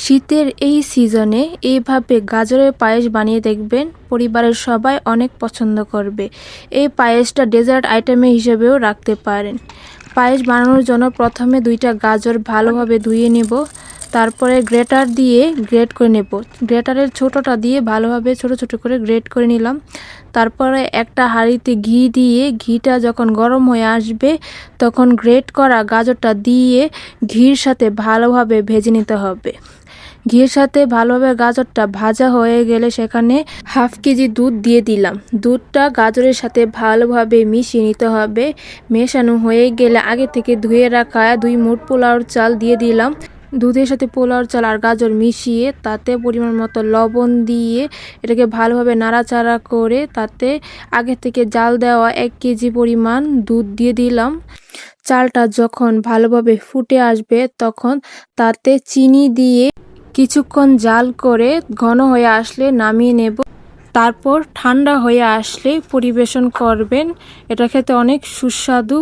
শীতের এই সিজনে এইভাবে গাজরের পায়েস বানিয়ে দেখবেন, পরিবারের সবাই অনেক পছন্দ করবে। এই পায়েসটা ডেজার্ট আইটেমে হিসেবেও রাখতে পারেন। পায়েস বানানোর জন্য প্রথমে 2টা গাজর ভালোভাবে ধুয়ে নেব, তারপরে গ্রেটার দিয়ে গ্রেট করে নেব। গ্রেটারের ছোটটা দিয়ে ভালোভাবে ছোট ছোট করে গ্রেট করে নিলাম। তারপরে একটা হাঁড়িতে ঘি দিয়ে, ঘিটা যখন গরম হয়ে আসবে তখন গ্রেট করা গাজরটা দিয়ে ঘির সাথে ভালোভাবে ভেজে নিতে হবে। ঘিয়ের সাথে ভালোভাবে গাজরটা ভাজা হয়ে গেলে সেখানে হাফ কেজি দুধ দিয়ে দিলাম। দুধটা গাজরের সাথে ভালোভাবে মিশিয়ে নিতে হবে। মেশানো হয়ে গেলে আগে থেকে ধুয়ে রাখা 2 মুঠ পোলাওর চাল দিয়ে দিলাম। দুধের সাথে পোলাওর চাল আর গাজর মিশিয়ে তাতে পরিমাণ মতো লবণ দিয়ে এটাকে ভালোভাবে নাড়াচাড়া করে তাতে আগে থেকে জাল দেওয়া 1 কেজি পরিমাণ দুধ দিয়ে দিলাম। চালটা যখন ভালোভাবে ফুটে আসবে তখন তাতে চিনি দিয়ে কিছুক্ষণ জাল করে ঘন হয়ে আসলে নামিয়ে নেব। তারপর ঠান্ডা হয়ে আসলে পরিবেশন করবেন। এটা খেতে অনেক সুস্বাদু